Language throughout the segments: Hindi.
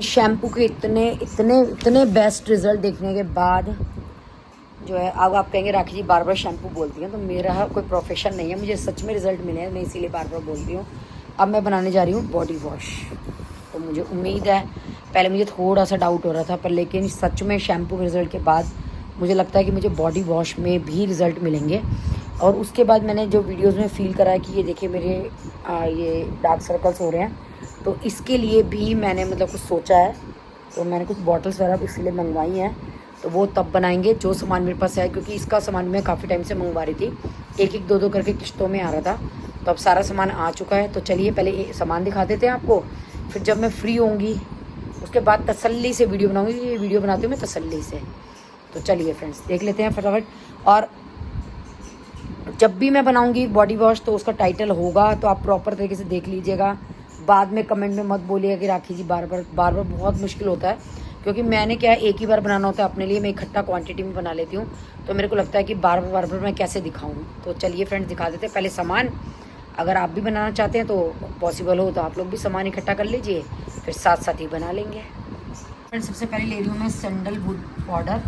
शैम्पू के इतने इतने इतने बेस्ट रिज़ल्ट देखने के बाद जो है, अब आप कहेंगे राखी जी बार बार शैम्पू बोलती हैं, तो मेरा कोई प्रोफेशन नहीं है, मुझे सच में रिज़ल्ट मिले हैं, मैं इसीलिए बार बार बोलती हूँ। अब मैं बनाने जा रही हूँ बॉडी वॉश। तो मुझे उम्मीद है, पहले मुझे थोड़ा सा डाउट हो रहा था, पर लेकिन सच में शैम्पू के रिज़ल्ट के बाद मुझे लगता है कि मुझे बॉडी वॉश में भी रिज़ल्ट मिलेंगे। और उसके बाद मैंने जो वीडियोज़ में फ़ील करा है कि ये देखिए मेरे ये डार्क सर्कल्स हो रहे हैं, तो इसके लिए भी मैंने मतलब कुछ सोचा है। तो मैंने कुछ बॉटल्स वगैरह इसलिए मंगवाई हैं, तो वो तब बनाएंगे जो सामान मेरे पास है, क्योंकि इसका सामान मैं काफ़ी टाइम से मंगवा रही थी, एक एक दो दो करके किश्तों में आ रहा था। तो अब सारा सामान आ चुका है। तो चलिए पहले सामान दिखा देते हैं आपको, फिर जब मैं फ्री होंगी उसके बाद तसल्ली से वीडियो बनाऊँगी। ये वीडियो बनाती हूँ मैं तसल्ली से। तो चलिए फ्रेंड्स देख लेते हैं फटाफट। और जब भी मैं बनाऊँगी बॉडी वॉश तो उसका टाइटल होगा, तो आप प्रॉपर तरीके से देख लीजिएगा। बाद में कमेंट में मत बोलिएगा कि राखी जी बार बार बहुत मुश्किल होता है, क्योंकि मैंने क्या है, एक ही बार बनाना होता है अपने लिए, मैं इकट्ठा क्वांटिटी में बना लेती हूँ। तो मेरे को लगता है कि बार बार मैं कैसे दिखाऊँ। तो चलिए फ्रेंड्स दिखा देते हैं पहले सामान। अगर आप भी बनाना चाहते हैं तो पॉसिबल हो तो आप लोग भी सामान इकट्ठा कर लीजिए, फिर साथ साथ ही बना लेंगे। फ्रेंड्स सबसे पहले ले रही हूँ मैं सैंडलवुड पाउडर,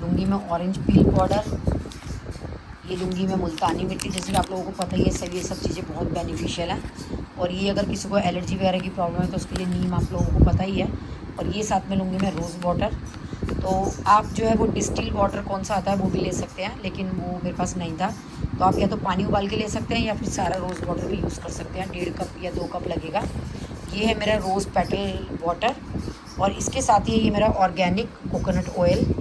लूँगी मैं ऑरेंज पील पाउडर, ये लूँगी मैं मुल्तानी मिट्टी। जैसे कि आप लोगों को पता ही है सब, ये सब चीज़ें बहुत बेनिफिशियल हैं। और ये अगर किसी को एलर्जी वगैरह की प्रॉब्लम है तो उसके लिए नीम आप लोगों को पता ही है। और ये साथ में लूँगी मैं रोज़ वाटर। तो आप जो है वो डिस्टिल वाटर कौन सा आता है वो भी ले सकते हैं, लेकिन वो मेरे पास नहीं था। तो आप या तो पानी उबाल के ले सकते हैं या फिर सारा रोज़ वाटर भी यूज़ कर सकते हैं। 1.5 कप या 2 कप लगेगा। ये है मेरा रोज़ पेटल वाटर। और इसके साथ ही ये मेरा ऑर्गेनिक कोकोनट ऑयल।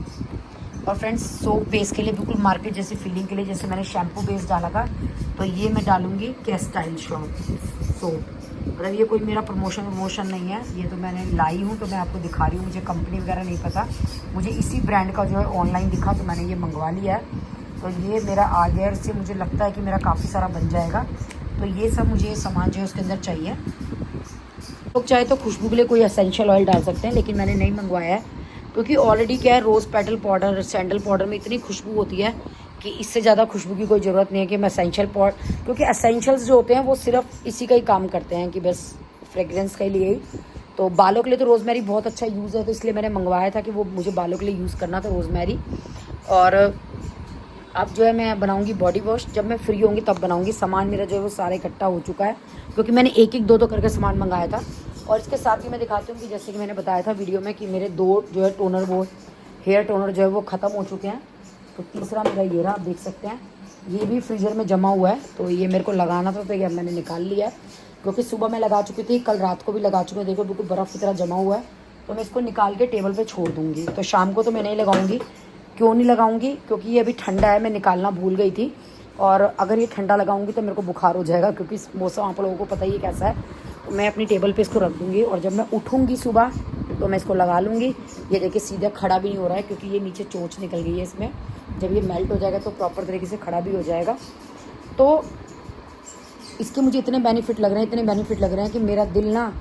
और फ्रेंड्स सोप बेस के लिए बिल्कुल मार्केट जैसी फीलिंग के लिए, जैसे मैंने शैम्पू बेस डाला था, तो ये मैं डालूँगी कैस्टाइल सोप। मतलब ये कोई मेरा प्रमोशन नहीं है, ये तो मैंने लाई हूँ तो मैं आपको दिखा रही हूँ। मुझे कंपनी वगैरह नहीं पता, मुझे इसी ब्रांड का जो है ऑनलाइन दिखा तो मैंने ये मंगवा लिया है। तो ये मेरा आ गया, से मुझे लगता है कि मेरा काफ़ी सारा बन जाएगा। तो ये सब मुझे सामान जो है उसके अंदर चाहिए। लोग चाहे तो खुशबू के लिए कोई एसेंशियल ऑयल डाल सकते हैं, लेकिन मैंने नहीं मंगवाया है, क्योंकि ऑलरेडी क्या है, रोज़ पेटल पाउडर सैंडल पाउडर में इतनी खुशबू होती है कि इससे ज़्यादा खुशबू की कोई ज़रूरत नहीं है कि मैं एसेंशियल क्योंकि एसेंशियल्स जो होते हैं वो सिर्फ इसी का ही काम करते हैं कि बस फ्रेगरेंस के लिए ही। तो बालों के लिए तो रोज़मेरी बहुत अच्छा यूज़ है, तो इसलिए मैंने मंगवाया था कि वो मुझे बालों के लिए यूज़ करना था रोज़मेरी। और अब जो है मैं बनाऊंगी बॉडी वॉश, जब मैं फ्री होंगी तब बनाऊंगी। सामान मेरा जो है वो सारा इकट्ठा हो चुका है, क्योंकि मैंने एक एक दो दो करके सामान मंगाया था। और इसके साथ ही मैं दिखाती हूँ कि जैसे कि मैंने बताया था वीडियो में कि मेरे 2 जो है टोनर, वो हेयर टोनर जो है वो ख़त्म हो चुके हैं। तो तीसरा मेरा ये रहा, आप देख सकते हैं। ये भी फ्रीज़र में जमा हुआ है, तो ये मेरे को लगाना था, तो ये मैंने निकाल लिया है, क्योंकि सुबह मैं लगा चुकी थी, कल रात को भी लगा चुकी हूँ। देखो बिल्कुल बर्फ़ की तरह जमा हुआ है। तो मैं इसको निकाल के टेबल पर छोड़ दूँगी। तो शाम को तो मैं नहीं लगाऊँगी। क्यों नहीं लगाऊंगी? क्योंकि ये अभी ठंडा है, मैं निकालना भूल गई थी। और अगर ये ठंडा लगाऊंगी तो मेरे को बुखार हो जाएगा, क्योंकि मौसम आप लोगों को पता ही है कैसा है। तो मैं अपनी टेबल पे इसको रख दूंगी, और जब मैं उठूंगी सुबह तो मैं इसको लगा लूँगी। ये देखिए सीधा खड़ा भी नहीं हो रहा है, क्योंकि ये नीचे चोंच निकल गई है इसमें। जब ये मेल्ट हो जाएगा तो प्रॉपर तरीके से खड़ा भी हो जाएगा। तो इसके मुझे इतने बेनिफिट लग रहे हैं कि मेरा दिल ना,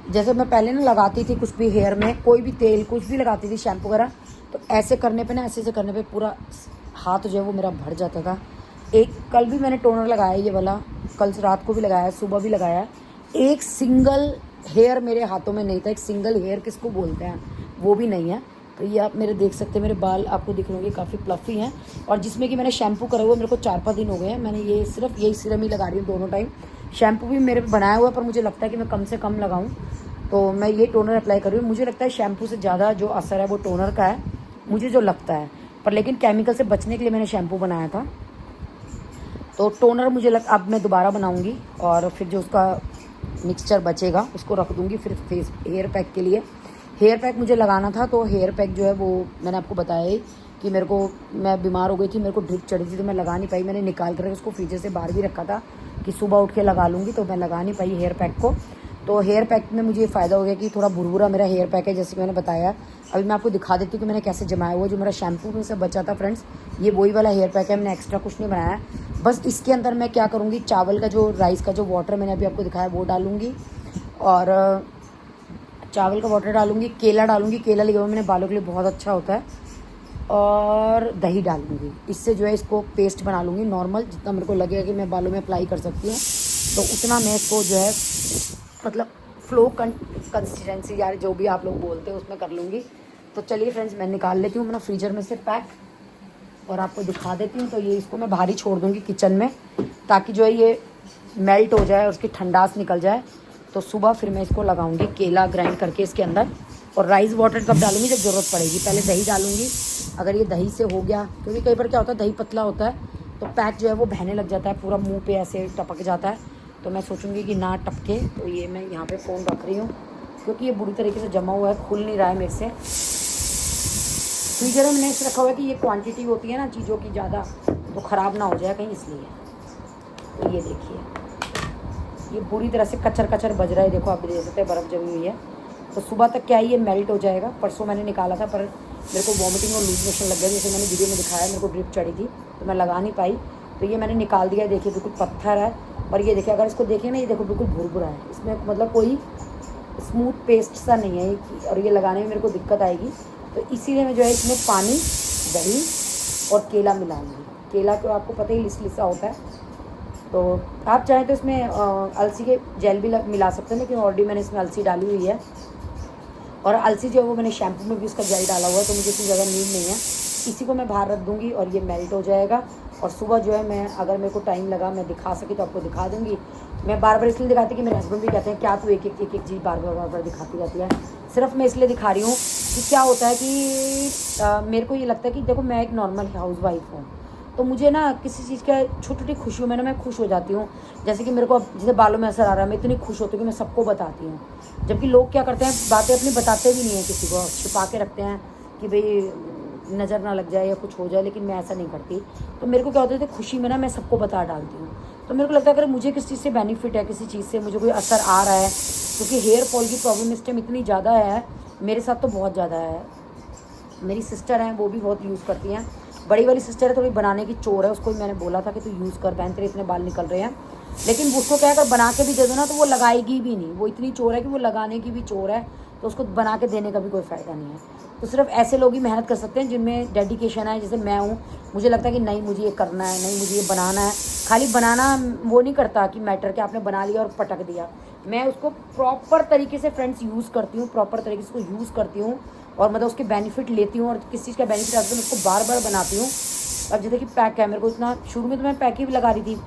जैसे मैं पहले ना लगाती थी कुछ भी हेयर में, कोई भी तेल कुछ भी लगाती थी, शैम्पू वगैरह, तो ऐसे करने पे ना, ऐसे करने पे पूरा हाथ जो है वो मेरा भर जाता था। कल भी मैंने टोनर लगाया ये वाला, कल से रात को भी लगाया, सुबह भी लगाया। एक सिंगल हेयर मेरे हाथों में नहीं था। एक सिंगल हेयर किसको बोलते हैं, वो भी नहीं है। तो ये आप मेरे देख सकते हैं, मेरे बाल आपको दिख रहे होंगे काफ़ी प्लफ़ी हैं। और जिसमें कि मैंने शैम्पू करा हुआ मेरे को 4-5 दिन हो गए हैं। मैंने ये सिर्फ यही सीरम ही लगा रही हूँ दोनों टाइम। शैम्पू भी मेरे बनाया हुआ है, पर मुझे लगता है कि मैं कम से कम लगाऊँ, तो मैं ये टोनर अप्लाई कर रही हूँ। मुझे लगता है शैम्पू से ज़्यादा जो असर है वो टोनर का है, मुझे जो लगता है। पर लेकिन केमिकल से बचने के लिए मैंने शैम्पू बनाया था। तो टोनर अब मैं दोबारा बनाऊंगी, और फिर जो उसका मिक्सचर बचेगा उसको रख दूंगी फिर हेयर पैक के लिए। हेयर पैक मुझे लगाना था, तो हेयर पैक जो है वो मैंने आपको बताया ही कि मैं बीमार हो गई थी, मेरे को ड्रिप चढ़ी थी, तो मैं लगा नहीं पाई। मैंने निकाल कर उसको फ्रीजर से बाहर भी रखा था कि सुबह उठ के लगा लूँगी, तो मैं लगा नहीं पाई हेयर पैक को। तो हेयर पैक में मुझे फ़ायदा हो गया कि थोड़ा भुरभुरा मेरा हेयर पैक है, जैसे कि मैंने बताया। अभी मैं आपको दिखा देती हूँ कि मैंने कैसे जमाया हुआ। जो मेरा शैम्पू में से बचा था फ्रेंड्स, ये वही वाला हेयर पैक है, मैंने एक्स्ट्रा कुछ नहीं बनाया है। बस इसके अंदर मैं क्या करूँगी, चावल का जो राइस का जो वाटर मैंने अभी आपको दिखाया वो डालूँगी, और चावल का वाटर डालूँगी, केला डालूँगी, केला लिया हुआ मैंने बालों के लिए बहुत अच्छा होता है, और दही डालूँगी। इससे जो है इसको पेस्ट बना लूँगी नॉर्मल, जितना मेरे को लगेगा कि मैं बालों में अप्लाई कर सकती हूँ, तो उतना मैं इसको जो है मतलब फ्लो कंसिस्टेंसी यार जो भी आप लोग बोलते हैं उसमें कर लूँगी। तो चलिए फ्रेंड्स, मैं निकाल लेती हूँ अपना फ्रीजर में से पैक और आपको दिखा देती हूँ। तो ये इसको मैं बाहर ही छोड़ दूँगी किचन में, ताकि जो है ये मेल्ट हो जाए और उसकी ठंडास निकल जाए। तो सुबह फिर मैं इसको लगाऊंगी केला ग्राइंड करके इसके अंदर। और राइस वाटर कब डालूंगी? जब ज़रूरत पड़ेगी। पहले दही डालूंगी। अगर ये दही से हो गया, क्योंकि कई बार क्या होता है दही पतला होता है तो पैक जो है वो बहने लग जाता है, पूरा मुंह पे ऐसे टपक जाता है। तो मैं सोचूंगी कि ना टपके। तो ये मैं यहाँ पे फ़ोन रख रही हूँ क्योंकि ये बुरी तरीके से जमा हुआ है, खुल नहीं रहा है मेरे से। फ्रीजर में मैंने रखा हुआ है कि ये क्वांटिटी होती है ना चीज़ों की ज़्यादा, तो ख़राब ना हो जाए कहीं, इसलिए। तो ये देखिए ये पूरी तरह से कचर कचर बज रहा है, देखो आप देख सकते हैं बर्फ़ जमी हुई है। तो सुबह तक क्या है ये मेल्ट हो जाएगा। परसों मैंने निकाला था पर मेरे को वॉमिटिंग और लूज मोशन लग गया, जैसे मैंने वीडियो में दिखाया, मेरे को ड्रिप चढ़ी थी तो मैं लगा नहीं पाई। तो ये मैंने निकाल दिया। देखिए बिल्कुल पत्थर है। और ये देखिए, अगर इसको देखें ना, ये देखो बिल्कुल भुरभुरा है, इसमें मतलब कोई स्मूथ पेस्ट सा नहीं है। और ये लगाने में मेरे को दिक्कत आएगी, तो इसीलिए मैं जो है इसमें पानी, दही और केला मिलाऊंगी। केला तो आपको पता ही लिस लिसा होता है, तो आप चाहें तो इसमें अलसी के जेल भी मिला सकते हैं, लेकिन ऑलरेडी मैंने इसमें अलसी डाली हुई है। और अलसी जो है वो मैंने शैम्पू में भी उसका जेल डाला हुआ है, तो मुझे इतनी ज़्यादा नीड नहीं है। इसी को मैं बाहर रख दूँगी और ये मेल्ट हो जाएगा। और सुबह जो है मैं, अगर मेरे को टाइम लगा, मैं दिखा सकी तो आपको दिखा दूँगी। मैं बार बार इसलिए दिखाती कि मेरे हस्बैंड भी कहते हैं क्या तू एक एक चीज़ बार बार दिखाती रहती है। सिर्फ मैं इसलिए दिखा रही हूँ कि क्या होता है कि मेरे को ये लगता है कि देखो मैं एक नॉर्मल हाउस वाइफ हूँ, तो मुझे ना किसी चीज़ का छोटी छोटी खुशियों में ना मैं खुश हो जाती हूँ। जैसे कि मेरे को अब जैसे बालों में असर आ रहा है, मैं इतनी खुश होती हूँ कि मैं सबको बताती हूँ। जबकि लोग क्या करते हैं, बातें अपनी बताते भी नहीं हैं, किसी को छिपा के रखते हैं कि भाई नज़र ना लग जाए या कुछ हो जाए, लेकिन मैं ऐसा नहीं करती। तो मेरे को क्या होता है, खुशी में ना मैं सबको बता डालती हूँ। तो मेरे को लगता है अगर मुझे किसी चीज़ से बेनिफिट है, किसी चीज़ से मुझे कोई असर आ रहा है, क्योंकि हेयर फॉल की प्रॉब्लम इस टाइम इतनी ज़्यादा है, मेरे साथ तो बहुत ज़्यादा है। मेरी सिस्टर हैं, वो भी बहुत यूज़ करती हैं। बड़ी वाली सिस्टर है, थोड़ी बनाने की चोर है, उसको भी मैंने बोला था कि तू यूज़ कर बहन, तेरे इतने बाल निकल रहे हैं। लेकिन उसको क्या है, अगर बना के भी दे दो ना तो वो लगाएगी भी नहीं। वो इतनी चोर है कि वो लगाने की भी चोर है, तो उसको बना के देने का भी कोई फ़ायदा नहीं है। तो सिर्फ ऐसे लोग ही मेहनत कर सकते हैं जिनमें डेडिकेशन है, जैसे मैं हूँ। मुझे लगता है कि नहीं मुझे ये करना है, नहीं मुझे ये बनाना है। खाली बनाना वो नहीं करता कि मैटर कि आपने बना लिया और पटक दिया। मैं उसको प्रॉपर तरीके से फ्रेंड्स यूज़ करती हूँ, प्रॉपर तरीके से उसको यूज़ करती हूँ और मतलब उसके बेनिफिट लेती हूँ। और किस चीज़ का बेनिफिट आता है मैं उसको बार बार बनाती हूँ। अब जैसे कि पैक है, मेरे को इतना शुरू में तो मैं पैक ही भी लगा रही थी,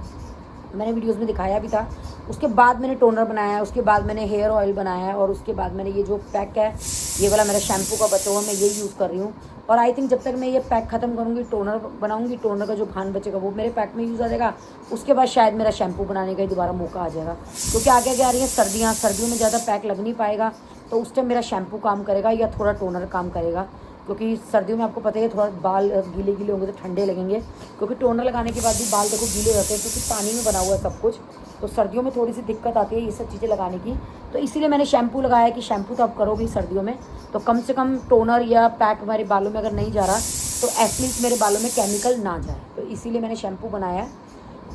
मैंने वीडियोस में दिखाया भी था। उसके बाद मैंने टोनर बनाया है, उसके बाद मैंने हेयर ऑयल बनाया है, और उसके बाद मैंने ये जो पैक है, ये वाला मेरा शैम्पू का बचा हुआ, मैं ये यूज़ कर रही हूँ। और आई थिंक जब तक मैं ये पैक ख़त्म करूँगी, टोनर बनाऊँगी, टोनर का जो भान बचेगा वो मेरे पैक में यूज़ आ जाएगा। उसके बाद शायद मेरा शैम्पू बनाने का ही दोबारा मौका आ जाएगा, क्योंकि आगे आगे आ रही है सर्दियाँ, सर्दियों में ज़्यादा पैक लग नहीं पाएगा, तो उस टाइम मेरा शैम्पू काम करेगा या थोड़ा टोनर काम करेगा। क्योंकि सर्दियों में आपको पता है थोड़ा बाल गीले गीले होंगे तो ठंडे लगेंगे, क्योंकि टोनर लगाने के बाद भी बाल देखो गीले रहते हैं, क्योंकि पानी में बना हुआ है सब कुछ। तो सर्दियों में थोड़ी सी दिक्कत आती है ये सब चीज़ें लगाने की, तो इसीलिए मैंने शैम्पू लगाया कि शैम्पू तो आप करोगे सर्दियों में, तो कम से कम टोनर या पैक हमारे बालों में अगर नहीं जा रहा तो एटलीस्ट मेरे बालों में केमिकल ना जाए। तो इसीलिए मैंने शैम्पू बनाया है।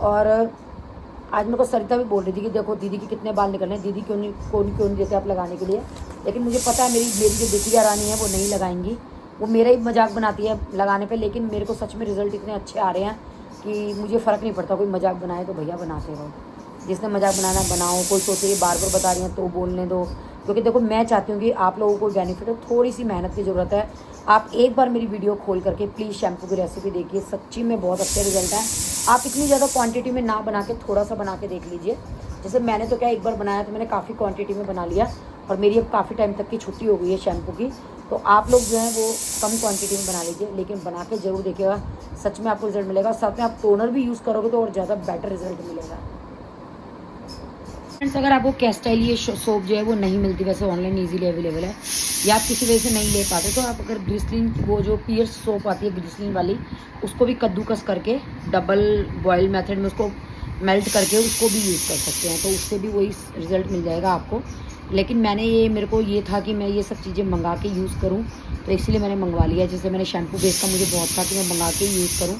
और आज मेरे को सरिता भी बोल रही थी कि देखो दीदी के कितने बाल निकल रहे हैं, दीदी क्यों नहीं देते आप लगाने के लिए। लेकिन मुझे पता है मेरी जो बिटिया रानी है वो नहीं लगाएंगी, वो मेरा ही मजाक बनाती है लगाने पे। लेकिन मेरे को सच में रिजल्ट इतने अच्छे आ रहे हैं कि मुझे फ़र्क नहीं पड़ता, कोई मजाक बनाए तो भैया बनाते रहो, जिसने मजाक बनाना बनाओ। कोई सोचे ये बार बार बता रही हैं तो बोलने दो, क्योंकि देखो मैं चाहती हूँ कि आप लोगों को बेनिफिट हो। थोड़ी सी मेहनत की ज़रूरत है। आप एक बार मेरी वीडियो खोल करके प्लीज़ शैम्पू की रेसिपी देखिए, सच्ची में बहुत अच्छे रिजल्ट हैं। आप इतनी ज़्यादा क्वांटिटी में ना बना के थोड़ा सा बना के देख लीजिए। जैसे मैंने तो क्या एक बार बनाया तो मैंने काफ़ी क्वांटिटी में बना लिया, और मेरी अब काफ़ी टाइम तक की छुट्टी हो गई है शैम्पू की। तो आप लोग जो हैं वो कम क्वांटिटी में बना लीजिए, लेकिन बना के ज़रूर देखिएगा, सच में आपको रिजल्ट मिलेगा। साथ में आप टोनर भी यूज़ करोगे तो और ज़्यादा बेटर रिजल्ट मिलेगा। फ्रेंड्स, अगर आपको कैस्टाइल ये सोप जो है वो नहीं मिलती, वैसे ऑनलाइन इजीली अवेलेबल है, या आप किसी वजह से नहीं ले पाते, तो आप अगर ग्लिसरीन, वो जो पियर्स सोप आती है ग्लिसरीन वाली, उसको भी कद्दूकस करके डबल बॉयल मेथड में उसको मेल्ट करके उसको भी यूज़ कर सकते हैं, तो उससे भी वही रिज़ल्ट मिल जाएगा आपको। लेकिन मेरे को ये था कि मैं ये सब चीज़ें मंगा के यूज़ करूँ, तो इसलिए मैंने मंगवा लिया। जैसे मैंने शैम्पू बेस का मुझे बहुत था कि मैं मंगा के यूज़ करूँ,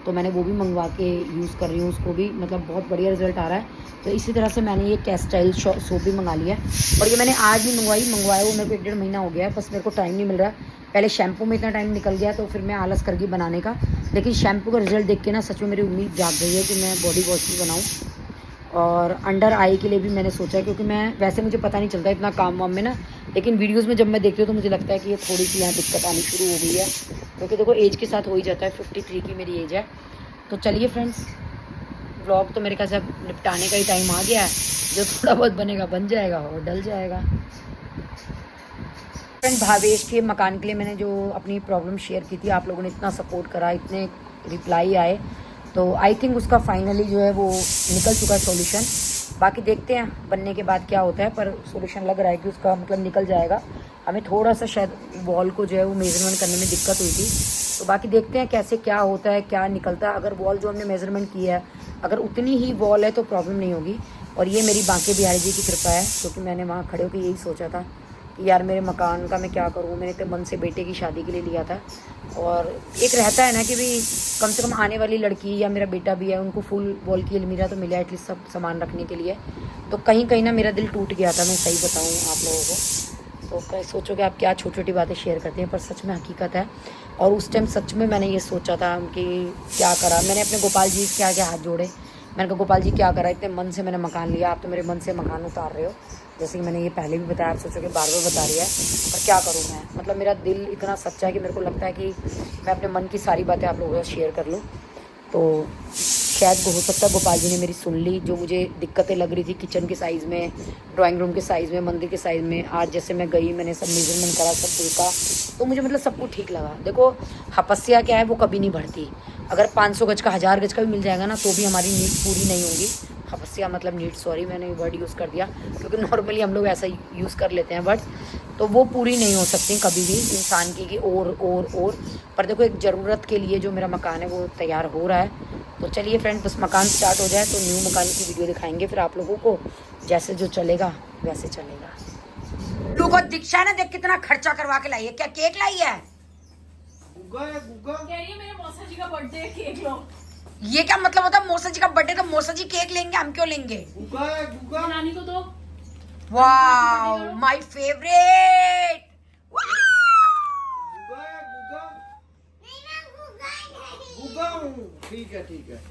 तो मैंने वो भी मंगवा के यूज़ कर रही हूँ, उसको भी मतलब बहुत बढ़िया रिजल्ट आ रहा है। तो इसी तरह से मैंने ये कैस्टाइल सोप भी मंगा लिया है, और ये मैंने आज भी मंगवाया, वो मेरे को 1-1.5 महीना हो गया है, बस मेरे को टाइम नहीं मिल रहा है। पहले शैम्पू में इतना टाइम निकल गया तो फिर मैं आलस कर गई बनाने का, लेकिन शैम्पू का रिजल्ट देख के ना सच में मेरी उम्मीद जाग गई है कि मैं बॉडी वॉश भी बनाऊँ। और अंडर आई के लिए भी मैंने सोचा है, क्योंकि मैं वैसे मुझे पता नहीं चलता इतना काम वाम में ना, लेकिन वीडियोस में जब मैं देखती हूँ तो मुझे लगता है कि ये थोड़ी सी यहाँ दिक्कत आनी शुरू हो गई है, क्योंकि देखो एज के साथ हो ही जाता है। 53 की मेरी एज है। तो चलिए फ्रेंड्स, व्लॉग तो मेरे ख्याल से अब निपटाने का ही टाइम आ गया है। जो थोड़ा बहुत बनेगा बन जाएगा और डल जाएगा। फ्रेंड, भावेश के मकान के लिए मैंने जो अपनी प्रॉब्लम शेयर की थी, आप लोगों ने इतना सपोर्ट करा, इतने रिप्लाई आए, तो आई थिंक उसका फाइनली जो है वो निकल चुका है सॉल्यूशन। बाकी देखते हैं बनने के बाद क्या होता है, पर सॉल्यूशन लग रहा है कि उसका मतलब निकल जाएगा। हमें थोड़ा सा शायद वॉल को जो है वो मेजरमेंट करने में दिक्कत हुई थी, तो बाकी देखते हैं कैसे क्या होता है, क्या निकलता है। अगर वॉल जो हमने मेजरमेंट की है अगर उतनी ही वॉल है तो प्रॉब्लम नहीं होगी। और ये मेरी बांके बिहारी जी की कृपा है, क्योंकि मैंने वहाँ खड़े होकर यही सोचा था कि यार मेरे मकान का मैं क्या करूँ। मैंने तो मन से बेटे की शादी के लिए लिया था, और एक रहता है ना कि भी कम से कम आने वाली लड़की या मेरा बेटा भी है, उनको फुल वॉल की अलमीरा तो मिला एटलीस्ट सब सामान रखने के लिए। तो कहीं कहीं ना मेरा दिल टूट गया था, मैं सही बताऊँ आप लोगों को। तो कहीं सोचोगे आप क्या छोटी छोटी बातें शेयर करते हैं, पर सच में हकीकत है। और उस टाइम सच में मैंने ये सोचा था कि क्या करा। मैंने अपने गोपाल जी के आगे हाथ जोड़े, मैंने कहा गोपाल जी क्या करा, इतने मन से मैंने मकान लिया, आप तो मेरे मन से मकान उतार रहे हो। जैसे कि मैंने ये पहले भी बताया, आप सोचोगे बार बार बता रही है, पर क्या करूँ मैं। मतलब मेरा दिल इतना सच्चा है कि मेरे को लगता है कि मैं अपने मन की सारी बातें आप लोगों से शेयर कर लूँ। तो शायद हो सकता है गोपाल जी ने मेरी सुन ली। जो मुझे दिक्कतें लग रही थी किचन के साइज़ में, ड्राइंग रूम के साइज़ में, मंदिर के साइज़ में, आज जैसे मैं गई मैंने सब मेजरमेंट करा, सब देखा, तो मुझे मतलब सब कुछ ठीक लगा। देखो हपस्या क्या है, वो कभी नहीं बढ़ती। अगर 500 गज का 1000 गज का भी मिल जाएगा ना, तो भी हमारी नीड पूरी नहीं होगी। हपस्या मतलब नीड, सॉरी मैंने वर्ड यूज़ कर दिया, क्योंकि नॉर्मली हम लोग ऐसा यूज़ कर लेते हैं वर्ड्स, तो वो पूरी नहीं हो सकती कभी भी इंसान की कि और। पर देखो एक ज़रूरत के लिए जो मेरा मकान है वो तैयार हो रहा है। तो चलिए फ्रेंड, बस मकान स्टार्ट हो जाए तो न्यू मकान की वीडियो दिखाएंगे फिर आप लोगों को। जैसे जो चलेगा वैसे चलेगा। तू को दीक्षा ने देख कितना खर्चा करवा के लाई है। क्या केक लाई है? गुग्गा है, गुग्गा कह रही है मेरे मौसा जी का बर्थडे है, केक लो। ये क्या मतलब होता है? मौसा जी का बर्थडे तो मौसा जी केक लेंगे, हम क्यों लेंगे? गुग्गा है, गुग्गा नानी को दो। वाह माय फेवरेट। गुग्गा है, गुग्गा गुग्गा हूँ। ठीक है, ठीक है।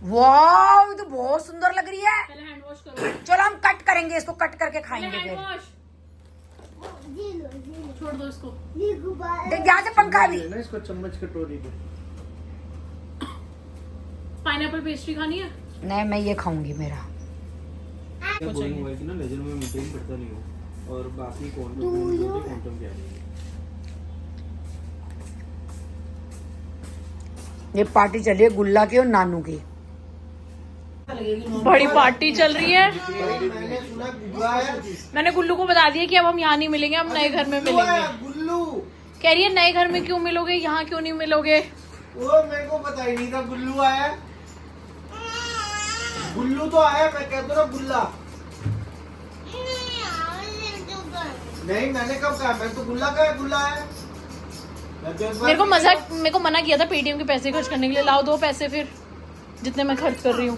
वाह ये तो बहुत सुंदर लग रही है। पहले हैंड वॉश करो। चलो हम कट करेंगे इसको, कट करके खाएंगे हैंड फिर। वॉश छोड़ दो इसको। देख यहाँ से पंखा भी। ना इसको चम्मच कटोरी पे। पाइनएप्पल पेस्ट्री खानी है? नहीं मैं ये खाऊंगी मेरा। बोरिंग हुआ कि ना लेजर में मेंटेन करता नहीं हो, और बाकी क्वांटम क्या है। ये पार्टी चली है गुल्ला की और नानू की। बड़ी पार्टी चल रही है। मैंने सुना गुग्गा है। मैंने गुल्लू को बता दिया कि अब हम यहाँ नहीं मिलेंगे, हम नए घर में मिलेंगे। गुल्लू कह रही है नए घर में क्यों मिलोगे, यहाँ क्यों नहीं मिलोगे? वो मेरे को पता ही नहीं था गुल्लू आया। गुल्लू तो आया, मैं कहता ना गुल्ला। नहीं मैंने कब कहा, मैं तो गुल्ला का है, गुल्ला है। मेरे को मना किया था पेटीएम के पैसे खर्च करने के लिए। लाओ दो पैसे फिर, जितने मैं खर्च कर रही हूँ।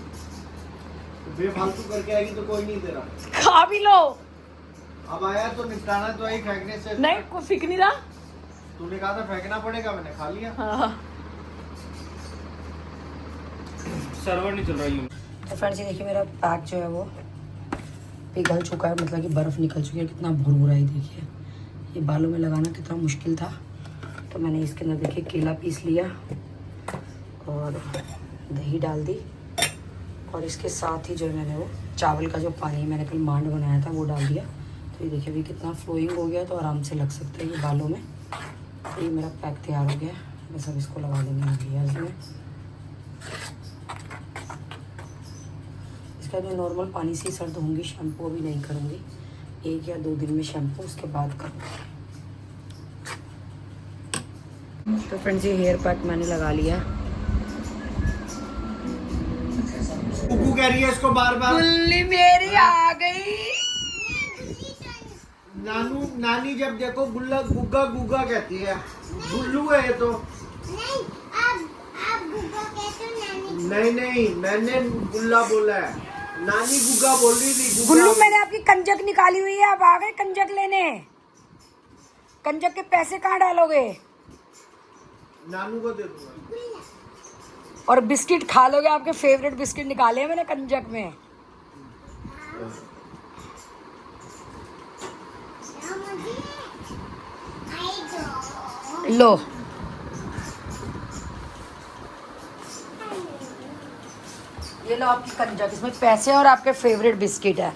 बेफालतू करके आएगी तो कोई नहीं तेरा। खा भी लो। अब आया तो निपटाना तो आई, फेंकने से नहीं कोई फिक्र नहीं रहा। तूने कहा था फेंकना पड़ेगा, मैंने खा लिया। हाँ। सर्वर नहीं चल रहा है। तो फ्रेंड्स ये देखिए मेरा पैक जो है वो पिघल चुका है, मतलब कि बर्फ़ निकल चुकी है। कितना भुरभुरा ही देखिए। ये बालों में लगाना कितना मुश्किल था, तो मैंने इसके अंदर देखिए केला पीस लिया और दही डाल दी, और इसके साथ ही जो है मैंने वो चावल का जो पानी मैंने कल मांड बनाया था वो डाल दिया। तो ये देखिए अभी कितना फ्लोइंग हो गया, तो आराम से लग सकता है ये बालों में। तो ये मेरा पैक तैयार हो गया, बस अब इसको लगा देंगे मकियाज में। इसका मैं नॉर्मल पानी से ही सर धोऊंगी, शैम्पू अभी नहीं करूँगी। 1 या 2 दिन में शैम्पू, उसके बाद करूँगी। तो फ्रेंड्स ये हेयर पैक मैंने लगा लिया। कुकू कह रही है इसको बार बार। गुल्ली मेरी आ गई। नानू नानी जब देखो गुल्ला गुग्गा गुग्गा कहती है। गुल्लू है ये तो। नहीं मैंने गुल्ला बोला है, नानी गुग्गा बोल रही थी। गुल्लू मैंने आपकी कंजक निकाली हुई है, अब आ गए कंजक लेने। कंजक के पैसे कहाँ डालोगे? नानू को दे दूंगा। और बिस्किट खा लोगे, आपके फेवरेट बिस्किट निकाले हैं मैंने कंजक में। लो ये लो आपकी कंजक, इसमें पैसे और आपके फेवरेट बिस्किट है।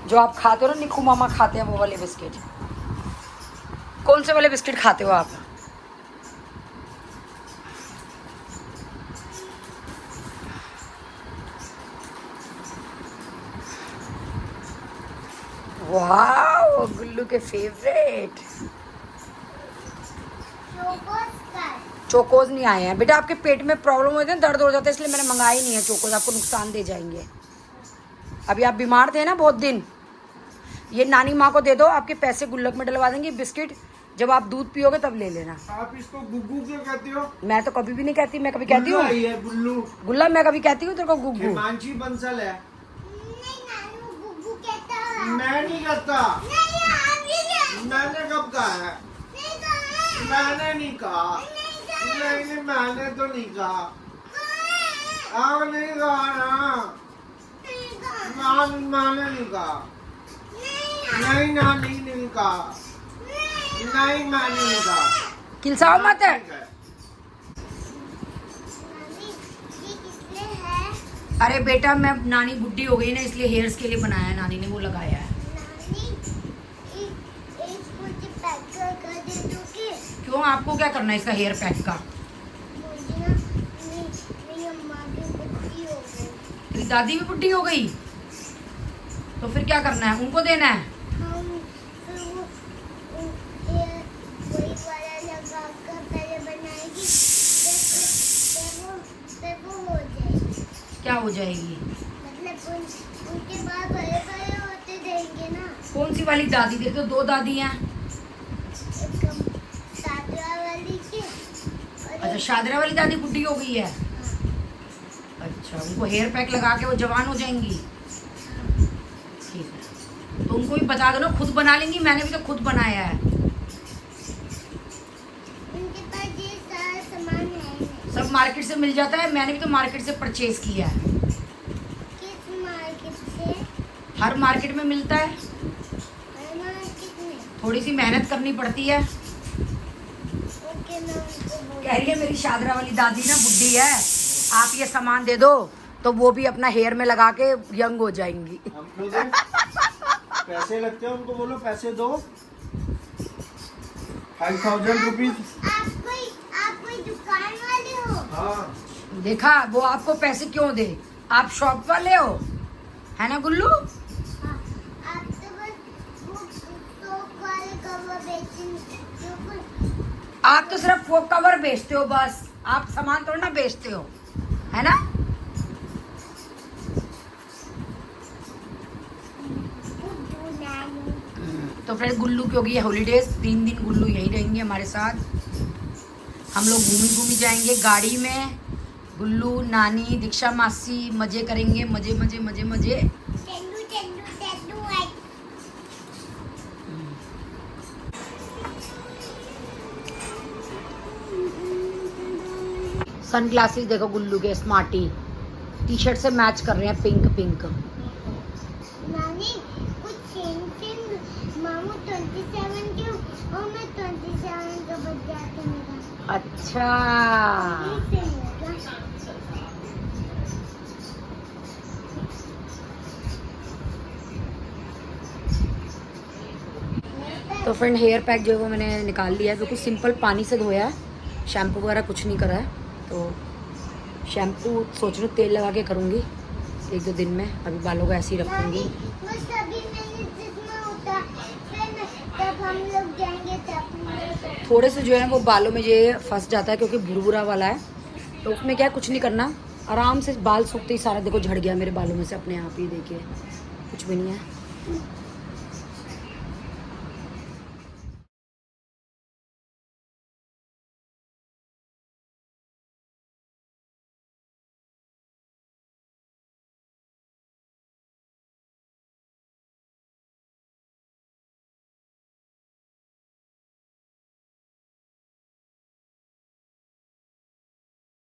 जो आप खाते हो ना, निकू मामा खाते हैं वो वाले बिस्किट। कौन से वाले बिस्किट खाते हो आप? वाह, गुल्लू के फेवरेट चोकोज नहीं आए हैं बेटा। आपके पेट में प्रॉब्लम होती है, दर्द हो जाता है, इसलिए मैंने मंगाई नहीं है चोकोज, आपको नुकसान दे जाएंगे। अभी आप बीमार थे ना बहुत दिन। ये नानी माँ को दे दो, आपके पैसे गुल्लक में डलवा देंगे बिस्किट। जब आप दूध पियोगे तब ले लेना। आप इसको गुग्गू क्यों कहती हो? मैं तो कभी भी नहीं कहती, मैं कभी कहती हूँ गुल्लू? गुल्ला मैं कभी कहती हूँ तेरे को गुग्गू? हिमांशी बंसल है। मैं नहीं कहता। मैंने कब कहा है? मैंने नहीं कहा। नहीं, मैंने तो नहीं कहा। आप नहीं कहा ना। मैंने नहीं कहा। नहीं नानी नहीं कहा। नहीं मैंने नहीं कहा। किलसाओ मत है। अरे बेटा, मैं नानी बुढ़ी हो गई ना, इसलिए हेयर्स के लिए बनाया है, नानी ने वो लगाया है। क्यों, आपको क्या करना है इसका हेयर पैक का? तेरी दादी भी बुढ़ी हो गई तो फिर क्या करना है, उनको देना है? क्या हो जाएगी? मतलब उनके बाल बड़े बड़े होते जाएंगे ना। कौन सी वाली दादी? देखो दो दादी हैं। शादरा वाली के। अच्छा, शादरा वाली दादी बुढ़ी हो गई है। अच्छा, उनको हेयर पैक लगा के वो जवान हो जाएंगी। ठीक है, तो उनको भी बता दो ना, खुद बना लेंगी। मैंने भी तो खुद बनाया है। उनके पास ये सारा सामान है। सब मार्केट से मिल जाता है, मैंने भी तो मार्केट से परचेज किया है। किस मार्केट से? हर मार्केट में मिलता है, हर मार्केट में। थोड़ी सी मेहनत करनी पड़ती है। ओके, मैं उनको बोल। कह रही है मेरी शादरा वाली दादी ना बुढ़ी है, आप ये सामान दे दो तो वो भी अपना हेयर में लगा के यंग हो जाएंगी। हमको दो। पैसे लगते हैं, उनको बोलो पैसे दो। 5000 रुपीज। आप कोई दुकान वाले हो? हाँ। देखा, वो आपको पैसे क्यों दे? आप शॉप वाले हो, है ना गुल्लू? हाँ, आप तो बस वो सोप वाले कवर बेचते हो। आप तो सिर्फ वो कवर बेचते हो बस, आप सामान थोड़ा ना बेचते हो, है ना? तो फ्रेंड, गुल्लू की होगी हॉलीडेज, 3 दिन गुल्लू यहीं रहेंगे हमारे साथ। हम लोग घूमी जाएंगे गाड़ी में। गुल्लू, नानी, दीक्षा मासी मजे करेंगे, मजे मजे मजे मजे। सन ग्लासेस देखो गुल्लू के, स्मार्टी टी शर्ट से मैच कर रहे हैं, पिंक पिंक। नानी कुछ चेंज मामू 27 के और मैं 27 का बर्थडे आता मेरा। अच्छा, तो फ्रेंड हेयर पैक जो है वो मैंने निकाल लिया है, बिल्कुल सिंपल पानी से धोया है, शैम्पू वगैरह कुछ नहीं करा है। तो शैम्पू सोच रही हूँ तेल लगा के करूँगी 1-2 दिन में, अभी बालों को ऐसे ही रखूँगी। थोड़े से जो है वो बालों में ये फंस जाता है क्योंकि भुरभुरा वाला है, तो उसमें क्या है, कुछ नहीं करना, आराम से बाल सूखते ही सारा देखो झड़ गया मेरे बालों में से अपने आप ही, देखिए कुछ भी नहीं है।